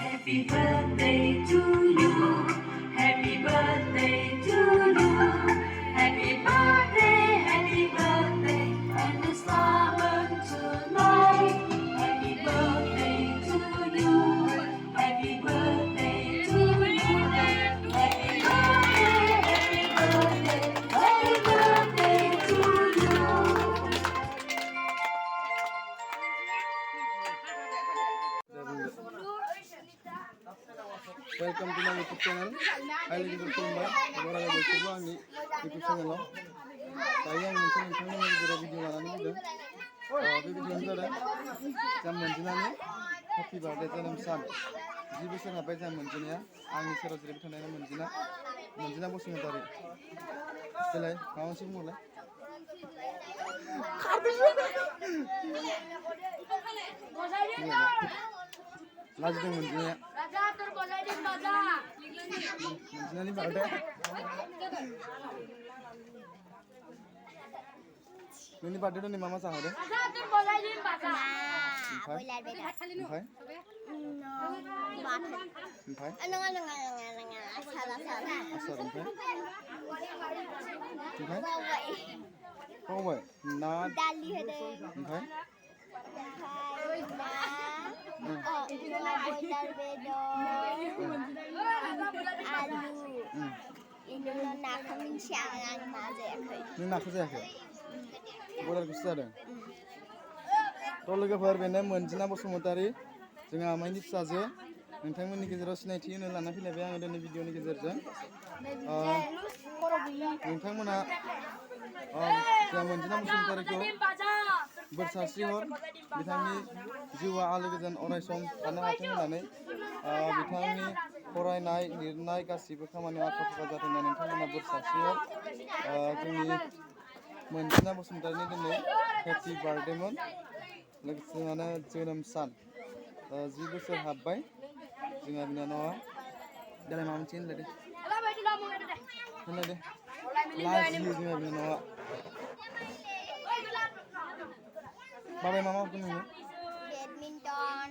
Happy birthday to you. Happy birthday to you. Happy birthday, and the star burn tonight. Happy birthday to you. Happy birthday to you. Happy birthday to you. Welcome to my YouTube channel. Highly खुलुमबाय बराय बयखौबो आंनि YouTube channel आव दायो आं मोनसे नोंथांनि गेजेराव भिडिअ लानानै फैदों बे भिडिअआनो जादों यमwnjeenaनि हेपि बार्थडे जोनोम सान 10 बोसोर हाबबाय यमwnjeenaया आंनि सेराव जिरायबाय थानाय यमwnjeena बसुमतारी देलाय माबा मोनसे बुंहरलाय लाजिदों यमwnjeenaया यमwnjeenaनि बार्थडे नोंनि बार्थडे दिनै मा जाहोदों बावबाय ना दालि होदों ओमफ्राय बयलार बेदर आलु इदिनो नाखौ मिन्थिया आं ना जायाखै नों नाखौ जायाखै बयलारखौसो जादों थ' लोगोफोर बेनो यमwnjeena बसुमतारी जोंहा आमाइनि फिसाजो नोंथांमोननि गेजेराव सिनायथि होनो लाना फैलायबाय आङो दिनै भिडिअनि गेजेरजों नोंथांमोना यमwnjeena बसुमतारीखौ बोर सारस्रिहर बिथांनि जिउआ आलो गोजोन अरायसम थानो हाथों होननानै बिथांनि फरायनाय लिरनाय गासिबो खामानियाव आखा फाखा जाथों होननानै नोंथांमोना बोर सारस्रिहर जोंनि यमwnjeena बसुमतारीनि दिनै हेपि बार्थडेमोन लोगोसेनो जोनोम सान 10 बोसोर हाबबाय जोंहा बिनानावा देलाय माबा मोनसे होनलाय दे लाजियो जोंहा बिनानावा बाबाय मा मावदों नोङो बेडमिन्टन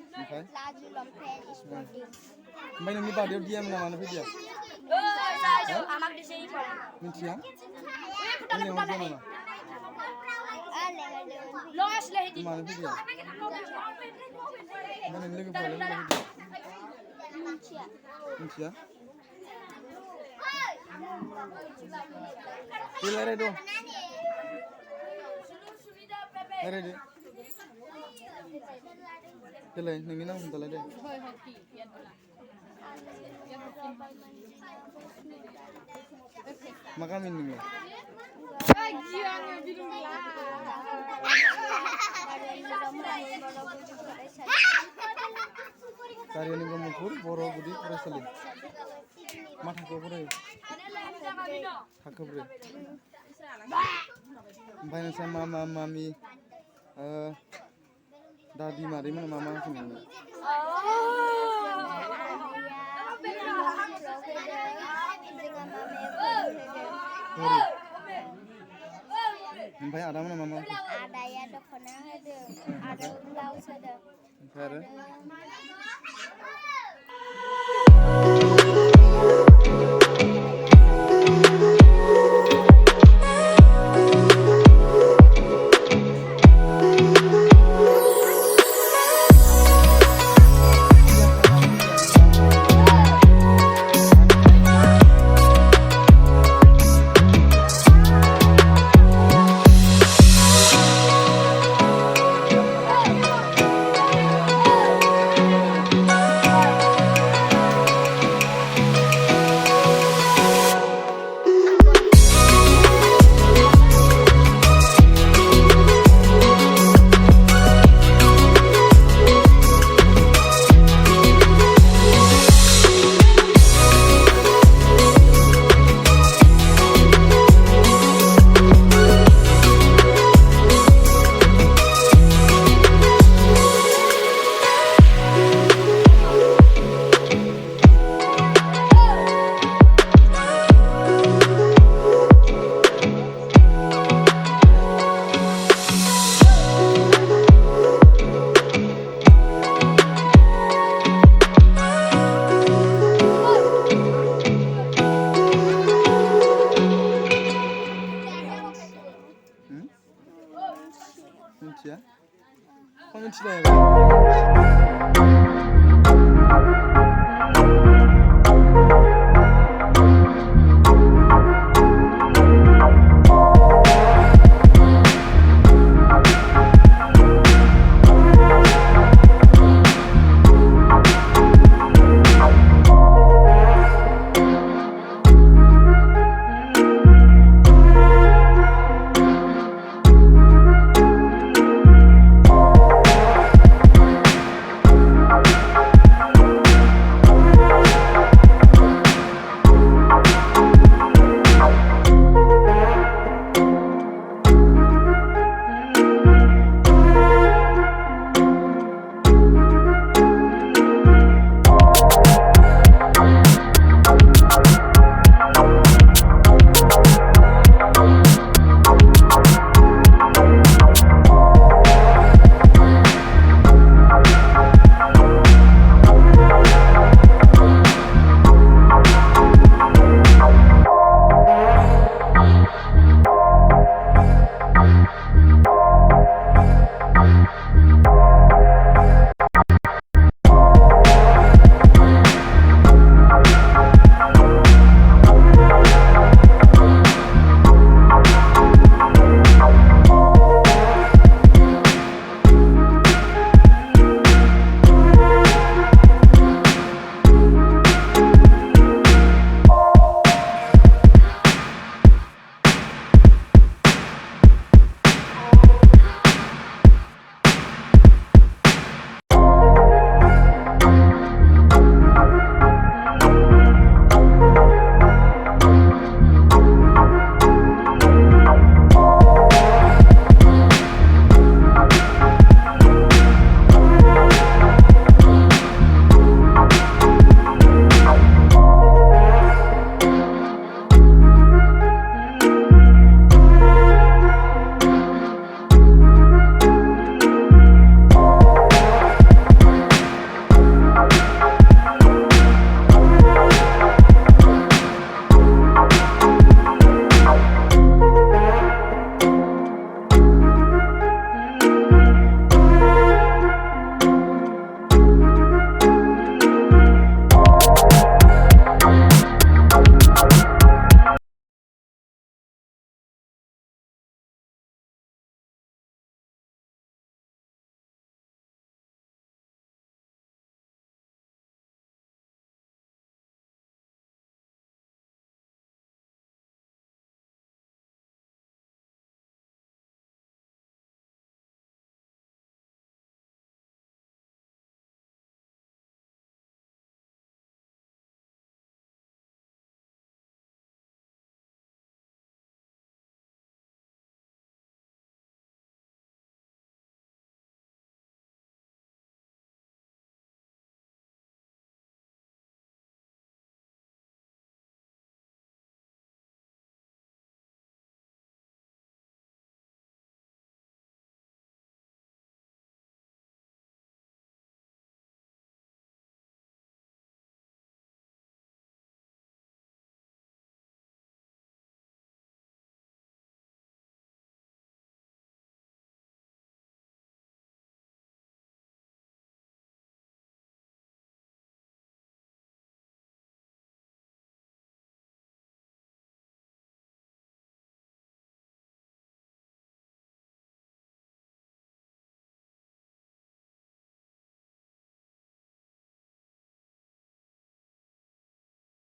लाजु लंपेन्ट स्पर्टिं ओमफ्राय नोंनि बार्थडेयाव गियामोन मानो फैदिया मिथिया लेंहरदों नामा मानो फैदिया ओमफ्राय नोंनि लोगोफोरालाय मानो फैदिया मिथिया रायलायदो रायलायदो देलाय नोंनि नाम खोन्थालाय दे मा गामि नोङो tarioni brahmapur बर' गुदि फरायसालि मा थाखोआव फरायो थाखो 4 ओमफ्राय नोंसा मामि दादि मादैमोन मा होनो ओमफ्राय आदामोना मा आदाया दख'ना होदों आरो ब्लाउस होदों ओमफ्राय आरो